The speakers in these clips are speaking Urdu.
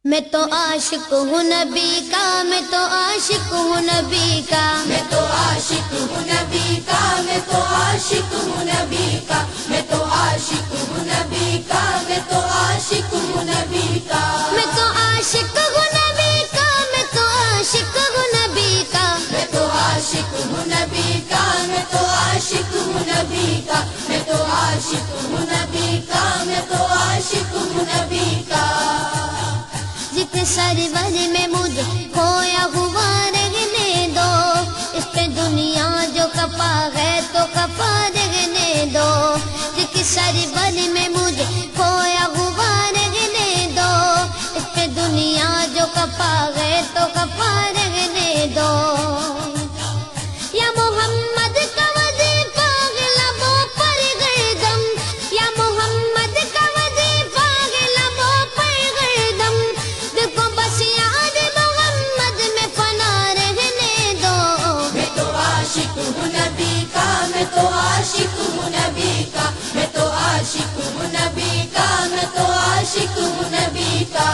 میں تو عاشق ہوں نبی کا، میں تو عاشق ہوں نبی کا، میں تو عاشق ہوں نبی کا، میں تو عاشق ہوں نبی کا، میں تو عاشق ہوں نبی کا، میں تو عاشق ہوں نبی کا، میں تو عاشق ہوں نبی کا، میں تو عاشق ہوں نبی کا، میں تو عاشق ہوں نبی کا، میں تو عاشق ہوں نبی کا، میں تو عاشق ہوں نبی کا، میں تو عاشق ہوں نبی کا، جتنے سرور میں مجھے کھویا ہوا رہنے دو، اس پہ دنیا جو کپا ہے تو کپا رہنے دو، جتنے سرور میں مجھے کھویا ہوا رہنے دو، اس پہ دنیا جو کپا ہے تو کپا رہنے دو، یا محمد کا وظیفہ ہے لبوں پر گردم، یا محمد کا وظیفہ ہے لبوں پر گردم، دیکھو بس یاد محمد میں فنا رہنے دو، میں تو عاشق ہوں نبی کا، میں تو عاشق ہوں نبی کا، میں تو عاشق ہوں نبی کا، میں تو عاشق ہوں نبی کا،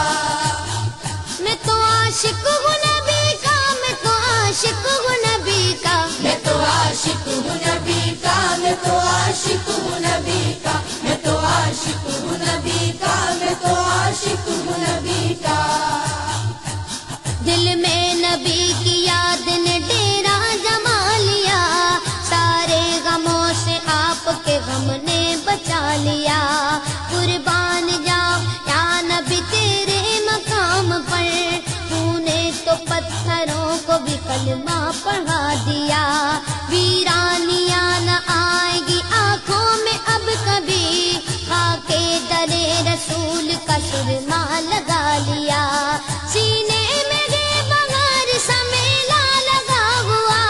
میں تو عاشق ہوں نبی کا، میں تو عاشق ہوں نبی کا، میں تو عاشق ہوں نبی کا، میں تو عاشق ہوں نبی کا، میں تو عاشق ہوں نبی کا، میں تو عاشق ہوں نبی کا، دل میں نبی کی یاد نے ڈیرا جما لیا، سارے غموں سے آپ کے غم نے بچا لیا، قربان جاؤ یا نبی تیرے مقام پر، تو نے تو پتھروں کو بھی کلمہ پڑھا دیا، ویرانیاں نہ آئے گی آنکھوں میں اب کبھی، خاک در رسول کا سرما لگا لیا، سینے میں گے بغیر سمیلا لگا ہوا،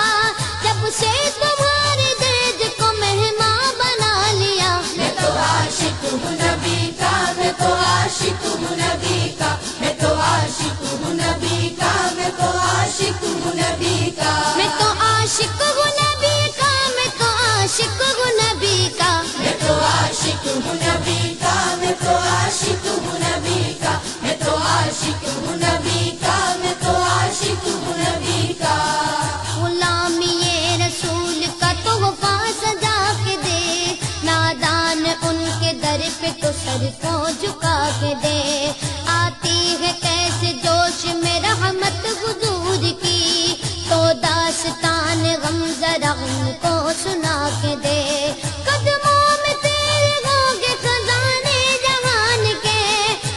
جب سے تمہارے درد کو مہمان بنا لیا، میں تو عاشق ہوں نبی کا، میں تو عاشق ہوں نبی کا، میں تو عاشق ہوں نبی کا، میں تو عاشق ہوں نبی کا، میں تو عاشق ہوں نبی کا، میں تو عاشق ہوں نبی کا، میں تو عاشق ہوں نبی کا، میں تو عاشق ہوں نبی کا، میں تو عاشق ہوں نبی کا، میں تو عاشق ہوں نبی کا، غلامی رسول کا تحفہ سجا کے دے، نادان ان کے در پہ تو سر کو جھکا کے دے، آتی ہے کیسے جوش میں رحمت حضور کی، تو داستان غم ذرا ان کو سنا کے دے، قدموں میں تیرے ہوں گے خزانے جہان کے،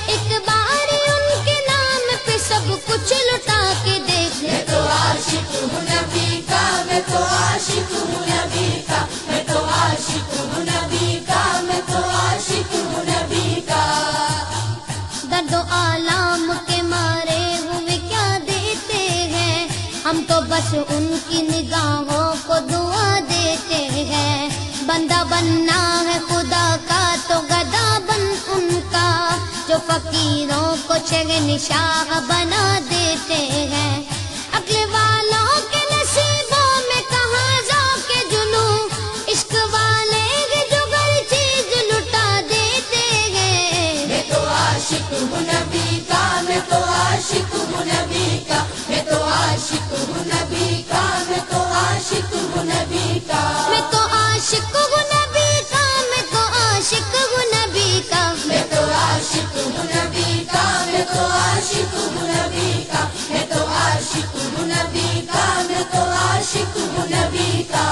ایک بار ان کے نام پہ سب کچھ لٹا کے دیکھ، میں تو عاشق ہوں نبی کا، میں تو عاشق ہوں نبی کا، میں تو عاشق ہوں نبی کا، میں تو عاشق ہوں نبی کا، درد و آلام کے مارے ہوئے کیا دیتے ہیں، ہم تو بس ان کی نگاہوں کو دعا دیتے ہیں، بندہ بننا ہے خدا کا تو گدا بن ان کا، جو فقیروں کو شہنشاہ بنا دیتے ہیں، عقل والوں کے نصیبوں میں کہاں ذوق جنوں، عشق والے ہیں جو ہر چیز لٹا دیتے ہیں، میں تو عاشق ہوں نبی کا، میں تو عاشق ہوں نبی کا، میں تو عاشق ہوں نبی کا، میں تو عاشق ہوں نبی کا، میں تو عاشق ہوں نبی کا، میں تو عاشق ہوں نبی کا، میں تو عاشق ہوں نبی کا، میں تو عاشق ہوں نبی کا، میں تو عاشق ہوں نبی کا، میں تو عاشق ہوں نبی کا،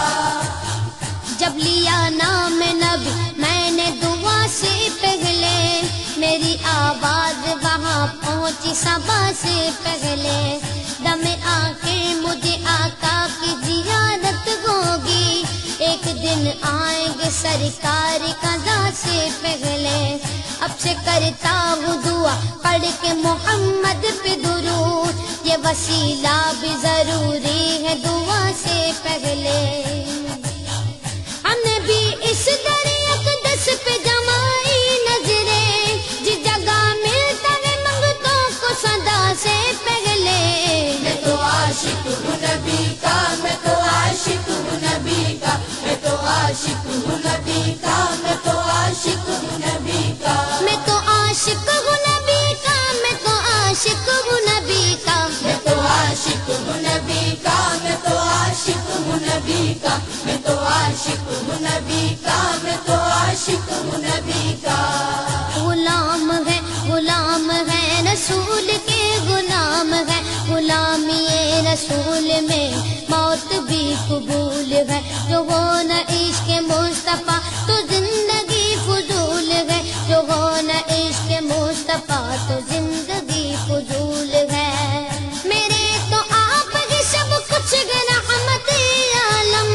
جب لیا نام نبی میں نے دعا سے پہلے، میری آواز وہاں پہنچی صبا سے پہلے، دم آخر مجھے آقا کی زیارت ہوگی، ایک دن آئیں گے سرکار قضا سے پہلے، اب سے کرتا ہوں دعا پڑھ کے محمد پہ درود، یہ وسیلہ بھی ضروری ہے دعا سے پہلے، ہم نے بھی اس در اقدس پہ جمائی نظریں، جس جگہ ملتا ہے منگتوں کو صدا سے پہلے، میں تو عاشق ہوں نبی کا، میں تو عاشق ہوں نبی کا، میں تو عاشق ہوں نبی کا، میں تو عاشق ہوں نبی کا، میں تو عاشق ہوں نبی کا، میں تو عاشق عاشق ہوں نبی کا، میں تو عاشق ہوں نبی کا، میں تو عاشق ہوں نبی کا، میں تو عاشق ہوں نبی کا، میں تو عاشق ہوں نبی کا۔ غلام ہے رسول کے، غلام ہے غلامی رسول میں موت بھی قبول ہے، جو ہو نہ عشق مصطفیٰ تو زندگی فضول ہے، جو ہو نہ عشق مصطفیٰ تو زندگی فضول ہے۔ میرے تو آپ ہی سب کچھ گے رحمت عالم،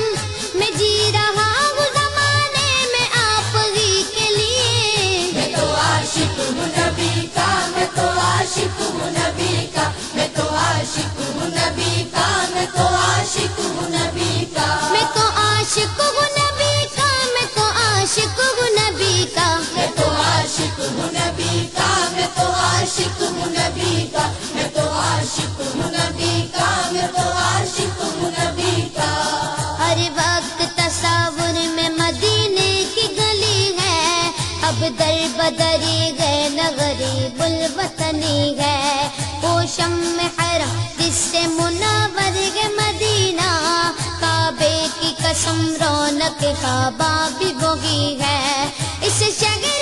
میں جی رہا ہوں زمانے میں آپ ہی کے لیے۔ میں تو عاشق ہوں نبی کا، میں تو عاشق ہوں نبی کا، میں تو عاشق ہوں نبی کا، میں تو عاشق ہوں نبی کا۔ میں تو عاشق ہوں نبی کا، میں تو عاشق ہوں نبی کا، میں تو عاشق ہوں نبی کا، میں تو عاشق ہوں نبی کا، میں تو عاشق ہوں نبی کا، میں تو عاشق ہوں نبی کا۔ ہر وقت تصور میں مدینے کی گلی ہے، اب در بدری گئے نہ غریب الوطنی ہے، وہ شمع حرم جس سے منور ہے مدینہ، کعبے کی قسم رونق کعبہ بھی وہی ہے، اس شہر